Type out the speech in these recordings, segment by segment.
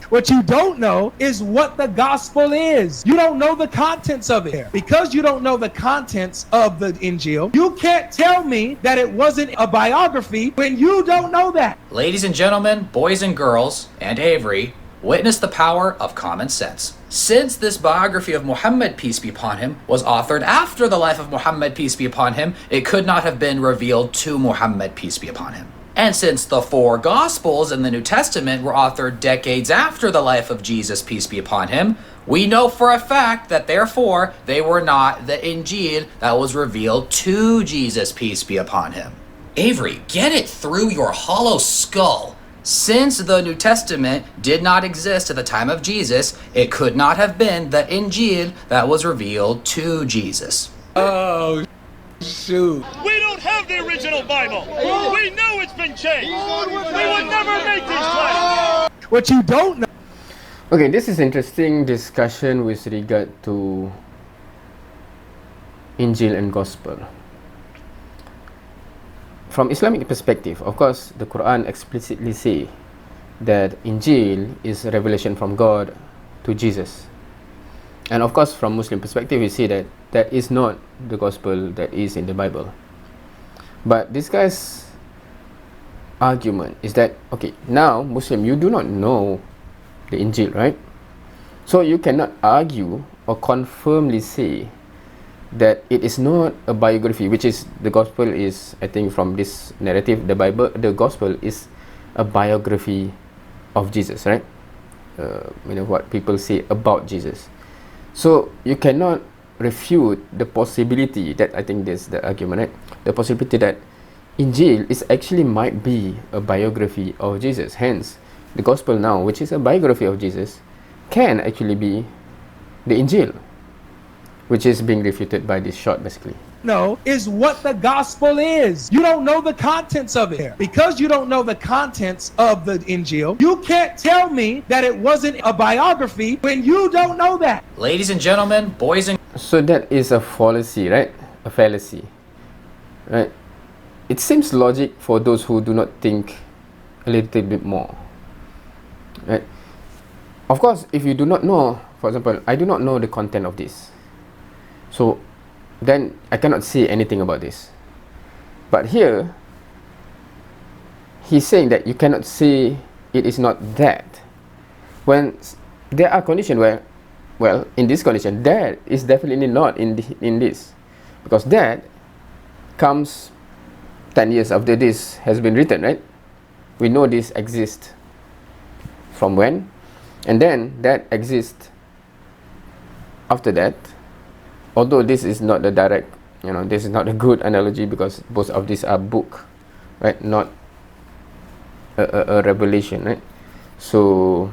What you don't know is what the gospel is. You don't know the contents of it. Because you don't know the contents of the Injil, you can't tell me that it wasn't a biography when you don't know that. Ladies and gentlemen, boys and girls, and Avery, witness the power of common sense. Since this biography of Muhammad, peace be upon him, was authored after the life of Muhammad, peace be upon him, it could not have been revealed to Muhammad, peace be upon him. And since the four Gospels in the New Testament were authored decades after the life of Jesus, peace be upon him, we know for a fact that therefore they were not the Injil that was revealed to Jesus, peace be upon him. Avery, get it through your hollow skull. Since the New Testament did not exist at the time of Jesus, it could not have been the Injil that was revealed to Jesus. Oh, shoot. We don't have the original Bible. We know it's been changed. We would never make these claims. What you don't know. Okay, this is interesting discussion with regard to Injil and Gospel. From Islamic perspective, of course, the Quran explicitly say that Injil is a revelation from God to Jesus. And of course, from Muslim perspective, we see that that is not the Gospel that is in the Bible. But this guy's argument is that, okay, now Muslim, you do not know the Injil, right? So you cannot argue or confirmly say that it is not a biography, which is the Gospel is, I think from this narrative, the Gospel is a biography of Jesus, right? What people say about Jesus. So you cannot refute the possibility that, I think this is the argument, right? The possibility that Injil is actually might be a biography of Jesus. Hence, the Gospel now, which is a biography of Jesus, can actually be the Injil, which is being refuted by this shot, basically. No, is what the gospel is. You don't know the contents of it. Because you don't know the contents of the Injil, you can't tell me that it wasn't a biography when you don't know that. Ladies and gentlemen, boys and... So that is a fallacy, right? A fallacy, right? It seems logic for those who do not think a little bit more, right? Of course, if you do not know, for example, I do not know the content of this, so then I cannot say anything about this. But here, he's saying that you cannot say it is not that. When there are conditions where, well, in this condition, that is definitely not in this. Because that comes 10 years after this has been written, right? We know this exists from when? And then that exists after that. Although this is not the direct, this is not a good analogy because both of these are book, right? Not a revelation, right? So,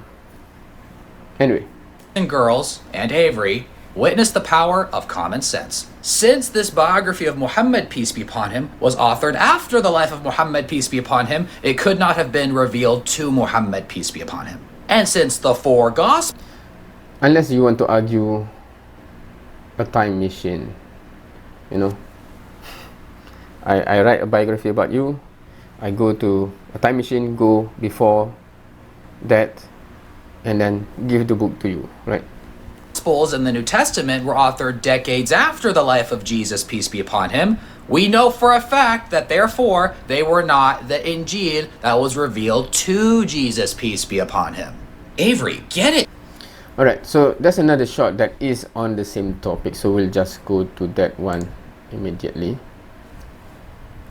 anyway. And girls, and Avery, witness the power of common sense. Since this biography of Muhammad, peace be upon him, was authored after the life of Muhammad, peace be upon him, it could not have been revealed to Muhammad, peace be upon him. And since the four Gospels... Unless you want to argue a time machine, I write a biography about you, I go to a time machine, go before that, and then give the book to you, right? Gospels in the New Testament were authored decades after the life of Jesus, peace be upon him. We know for a fact that therefore they were not the Injil that was revealed to Jesus, peace be upon him. Avery, get it? Alright, so that's another shot that is on the same topic, so we'll just go to that one immediately.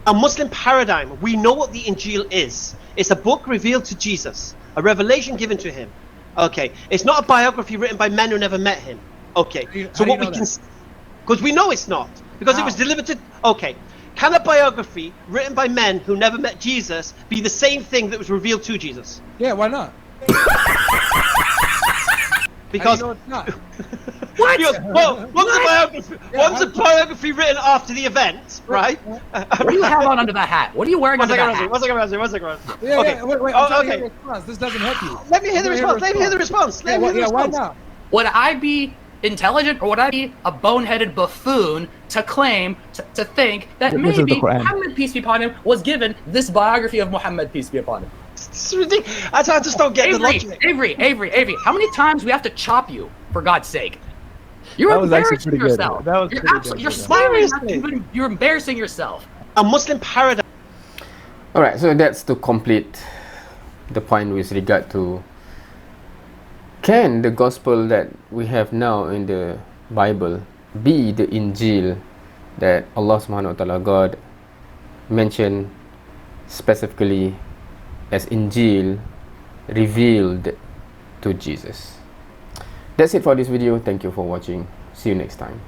A Muslim paradigm, we know what the Injil is. It's a book revealed to Jesus, a revelation given to him. Okay, it's not a biography written by men who never met him. Okay, so what we can, because we know it's not, because it was delivered to, okay. Can a biography written by men who never met Jesus be the same thing that was revealed to Jesus? Yeah, why not? Because it's not. What? Well, one's a biography written after the event, right? What do you have on under that hat? What are you wearing under that hat? One second. Yeah, wait, I'm trying to hear the response. This doesn't help you. Let me hear the response. Why not? Would I be intelligent or would I be a boneheaded buffoon to claim, to think that maybe Muhammad, peace be upon him, was given this biography of Muhammad, peace be upon him? It's ridiculous. I just don't get the logic. Avery, how many times we have to chop you, for God's sake? You're That was actually embarrassing pretty good. yourself. That was You're pretty good. you're smiling. Seriously. You're embarrassing yourself. A Muslim paradigm. Alright, so that's to complete the point with regard to, can the gospel that we have now in the Bible be the Injil that Allah subhanahu wa ta'ala, God, mentioned specifically as Injil revealed to Jesus. That's it for this video. Thank you for watching. See you next time.